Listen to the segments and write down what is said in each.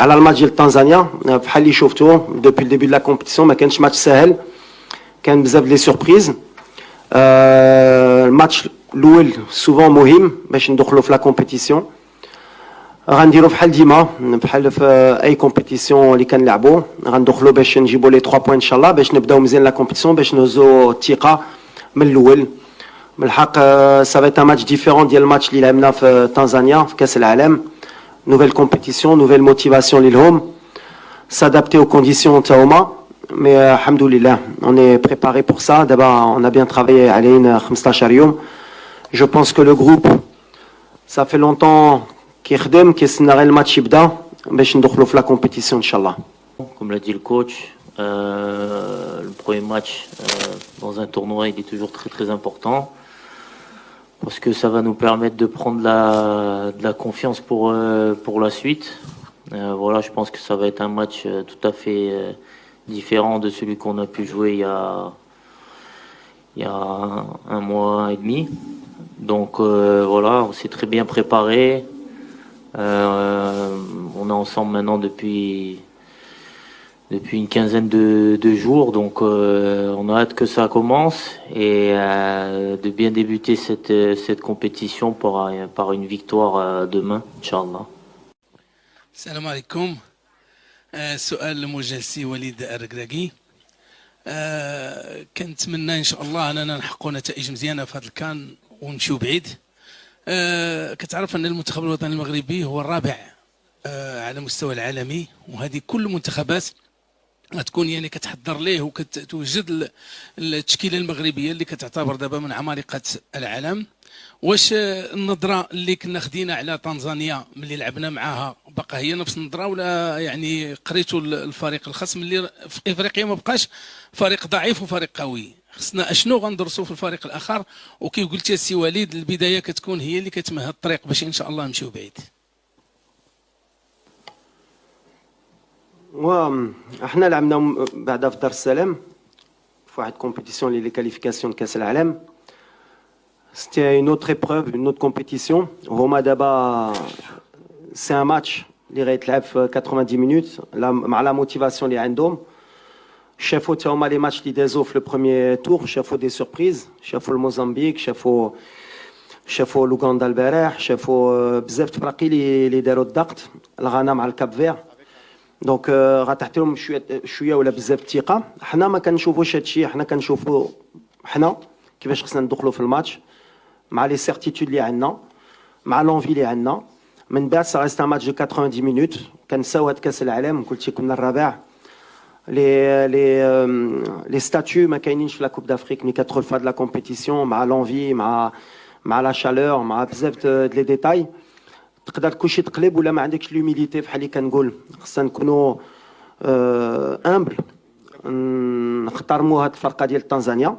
على الماتش ديال تنزانيا بحال اللي شفتوا دوبي الديبي لا كومبيتيسيون ما كانش ماتش سهل كان بزاف لي سوربريز الماتش الاول سوفون مهم باش ندخلوا في لا كومبيتيسيون غنديروا بحال ديما بحال في اي كومبيتيسيون اللي كنلعبوا غندخلوا باش نجيبوا لي 3 بوين ان شاء الله باش نبداو مزيان لا كومبيتيسيون باش نهزوا الثقه من الاول من الحق سافيت ان ماتش ديفيرون ديال الماتش اللي لعبنا في تنزانيا في كاس العالم nouvelle compétition nouvelle motivation للهم s'adapter aux conditions تاهما mais alhamdoulilah on est préparé pour ça d'abord on a bien travaillé علينا 15 يوم je pense que le groupe ça fait longtemps كيخدم كيستنى غير الماتش يبدا باش ندخلوا في لا كومبيتيسيون ان شاء الله. Comme l'a dit le coach, le premier match dans un tournoi il est toujours très très important parce que ça va nous permettre de prendre de la confiance pour la suite. Voilà, je pense que ça va être un match tout à fait différent de celui qu'on a pu jouer il y a un mois et demi. Donc voilà, on s'est très bien préparé. On est ensemble maintenant depuis une quinzaine de jours, donc on a hâte que ça commence et de bien débuter cette compétition par une victoire demain, Inch'Allah. السلام عليكم. سؤال الموجه لسي وليد الركراكي. كنتمنى ان شاء الله اننا نحققوا نتائج مزيانه في هذا الكان ونمشيو بعيد. كتعرف ان المنتخب الوطني المغربي هو الرابع على مستوى العالمي وهذه كل المنتخبات غتكون يعني كتحضر ليه وكتوجد التشكيله المغربيه اللي كتعتبر دابا من عمالقه العالم. واش النظره اللي كنا خدينا على تنزانيا ملي لعبنا معاها باقا هي نفس النظره ولا يعني قريتوا الفريق الخصم اللي في افريقيا ما بقاش فريق ضعيف وفريق قوي؟ خصنا اشنو غندرسوا في الفريق الاخر؟ وكي قلتي السي وليد البدايه كتكون هي اللي كتمهد الطريق باش ان شاء الله نمشيو بعيد. احنا لعبنا بعدا في دار السلام في واحد كومبيتيسيون لي كاليفيكاسيون كاس العالم. C'était une autre épreuve, une autre compétition. هما دابا c'est un match اللي غيتلعب في 90 minutes مع لا موتيفاسيون اللي عندهم. شافوا تا هما لي ماتش اللي دازو في لو بروميير تور شافوا دي سوربريز شافوا الموزمبيق شافوا لوغندا البارح شافوا بزاف تفراقي اللي داروا الضغط الغانا مع الكاب فير دونك غتعطي لهم شويه ولا بزاف الثقه. حنا ما كنشوفوش هادشي حنا كنشوفوا حنا كيفاش خصنا ندخلوا في الماتش مع لي سيرتيتود اللي عندنا مع لونفي اللي عندنا من بعد سا ريست ان ماتش دو 90 مينوت كنساو هاد كاس العالم قلتي كنا الرابع لي ستاتيو ما كاينينش في لا كوب دافريك ملي كتدخل في هاد لا كومبيتيسيون مع لونفي مع لا شالور مع بزاف لي ديتاي تقدر كلشي تقلب ولا ما عندكش لوميليتي بحال اللي كنقول خصنا نكونوا امبل نختارموا هاد الفرقه ديال تنزانيا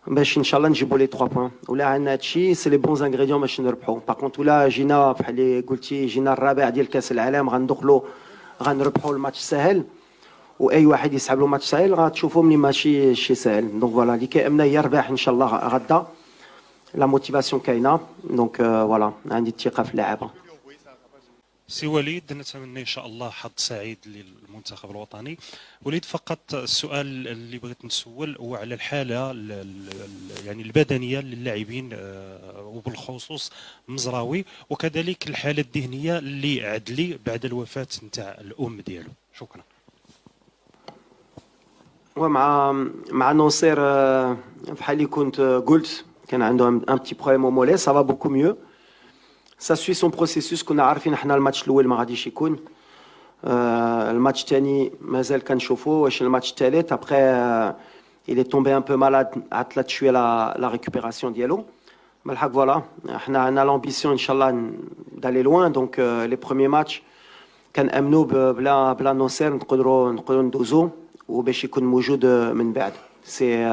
باش ان شاء الله نجيبوا لي 3 بوين ولا عندنا هادشي سي لي بونز انغريديون باش نربحوا. باغ كونت ولا جينا بحال اللي قلتي جينا الرابع ديال كاس العالم غندخلوا غنربحوا الماتش سهل واي واحد يسحب له ماتش سهل غتشوفوا مني ماشي شي سهل. دونك فوالا اللي كيامنا يربح ان شاء الله غدا لا موتيفاسيون كاينه دونك فوالا عندي الثقه في اللعابه. سي وليد نتمنى ان شاء الله حظ سعيد للمنتخب الوطني. وليد فقط السؤال اللي بغيت نسول هو على الحاله يعني البدنيه للاعبين وبالخصوص مزراوي وكذلك الحاله الذهنيه لعدلي بعد الوفاه نتاع الام ديالو. شكرا. ومع ناصر بحال اللي كنت قلت كان عنده ان بتي بروبليم او مولي سا فا بوكو ميو سا سوي سون بروسيسوس. كنا عارفين احنا الماتش الاول ما غاديش يكون الماتش الثاني مازال كنشوفوا واش الماتش الثالث ابخي il est tombé un peu malade عطلت شويه لا ريكوبيراسيون ديالو بالحق فوالا احنا عندنا لامبيسيون ان شاء الله دالي لوان دونك لي بروميير ماتش كنامنوا بلا نوصير نقدروا ندوزو وباش يكون موجود من بعد. سي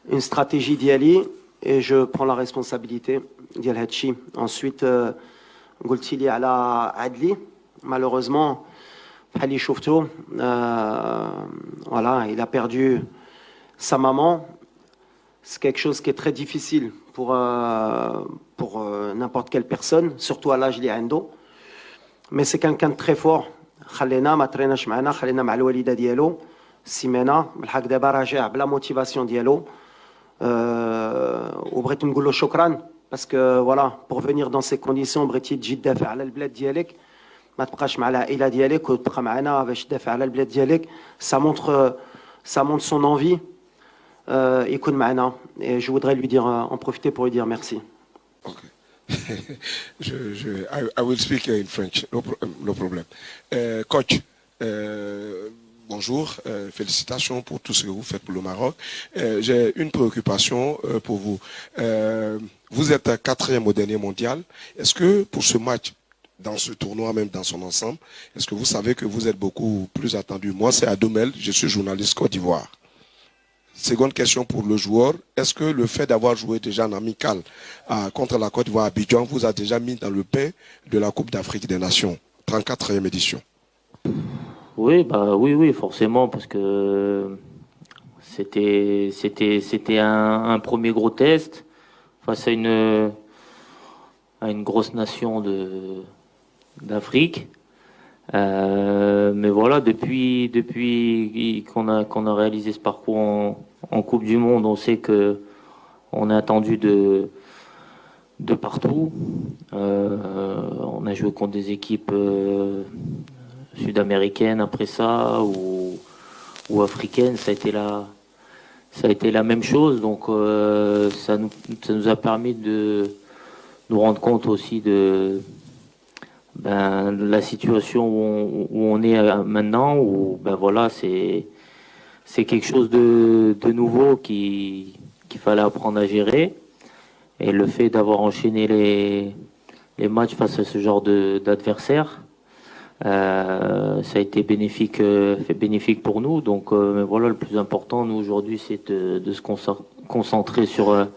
اون استراتيجي ديالي et je prends la responsabilité ديال هادشي. ensuite قلتي لي على عدلي malheureusement بحال اللي شفتو voilà il a perdu sa maman. C'est quelque chose qui est très difficile pour n'importe quelle personne surtout à l'âge اللي عنده mais c'est quelqu'un de très fort خلينا ما تريناش معنا، خلينا مع الوالده ديالو السيمانه بالحق دابا راجع بلا موتيفاسيون ديالو. وبغيت نقول له شكرا باسكو فوالا بور فينير دون سي كونديسيون بغيتي تجي تدافع على البلاد ديالك، ما تبقاش مع العائله ديالك وتبقى معنا باش تدافع على البلاد ديالك. ça montre son envie. يكون معنا. Et je voudrais lui dire en profiter pour lui dire merci. Okay. I will speak in French, no problem. Coach, bonjour, félicitations pour tout ce que vous faites pour le Maroc. J'ai une préoccupation pour vous. Vous êtes 4e au dernier mondial. Est-ce que pour ce match, dans ce tournoi, même dans son ensemble, est-ce que vous savez que vous êtes beaucoup plus attendu? Moi, c'est Adomel, je suis journaliste Côte d'Ivoire. Seconde question pour le joueur, est-ce que le fait d'avoir joué déjà en amical contre la Côte d'Ivoire à Abidjan vous a déjà mis dans le pain de la Coupe d'Afrique des Nations, 34e édition? Oui, oui, forcément, parce que c'était un premier gros test face à une grosse nation d'Afrique. Mais voilà, depuis qu'on a réalisé ce parcours en Coupe du Monde, on sait que on est attendu de partout. On a joué contre des équipes sud-américaines après ça ou africaines. Ça a été la même chose. Donc ça nous a permis de nous rendre compte aussi de la situation où on est maintenant, où voilà, c'est quelque chose de nouveau qu'il fallait apprendre à gérer. Et le fait d'avoir enchaîné les matchs face à ce genre d'adversaire, ça a été bénéfique pour nous. Donc mais voilà, le plus important, nous, aujourd'hui, c'est de se concentrer sur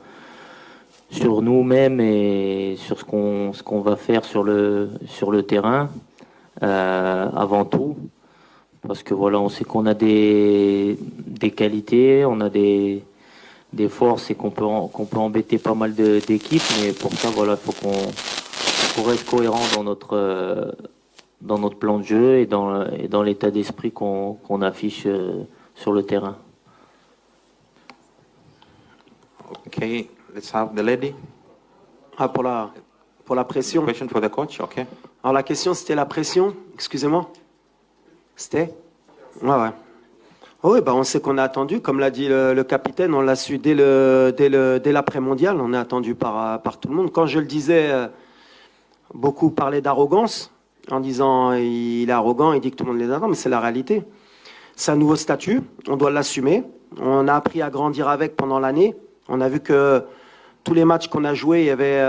nous-mêmes et sur ce qu'on va faire sur le terrain avant tout, parce que voilà, on sait qu'on a des qualités, on a des forces et qu'on peut embêter pas mal d'équipes, mais pour ça voilà, faut rester cohérent dans notre plan de jeu et dans l'état d'esprit qu'on affiche sur le terrain. Okay. Let's have the lady. Ah, pour la pression. Question for the coach, okay. Alors la question c'était la pression, excusez-moi. C'était? Ouais. Oui, on sait qu'on a attendu, comme l'a dit le capitaine, on l'a su dès l'après-mondial, on est attendu par tout le monde. Quand je le disais, beaucoup parlaient d'arrogance, en disant il est arrogant, il dit que tout le monde les attend, mais c'est la réalité. C'est un nouveau statut, on doit l'assumer. On a appris à grandir avec pendant l'année. On a vu que tous les matchs qu'on a joués, il y avait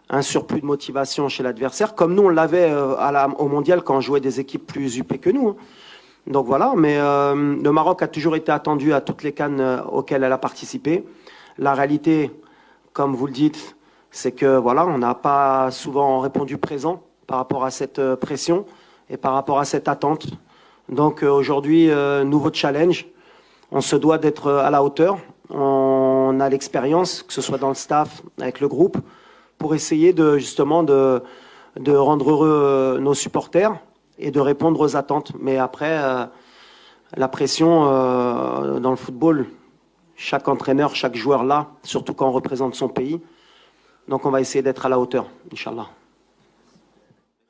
un surplus de motivation chez l'adversaire, comme nous on l'avait au mondial quand on jouait des équipes plus huppées que nous. Donc voilà, mais le Maroc a toujours été attendu à toutes les CAN auxquelles elle a participé. La réalité, comme vous le dites, c'est que voilà, on n'a pas souvent répondu présent par rapport à cette pression et par rapport à cette attente. Donc aujourd'hui, nouveau challenge, on se doit d'être à la hauteur. On a l'expérience, que ce soit dans le staff, avec le groupe, pour essayer justement de rendre heureux nos supporters et de répondre aux attentes. Mais après, la pression dans le football, chaque entraîneur, chaque joueur là, surtout quand on représente son pays. Donc on va essayer d'être à la hauteur, Inch'Allah.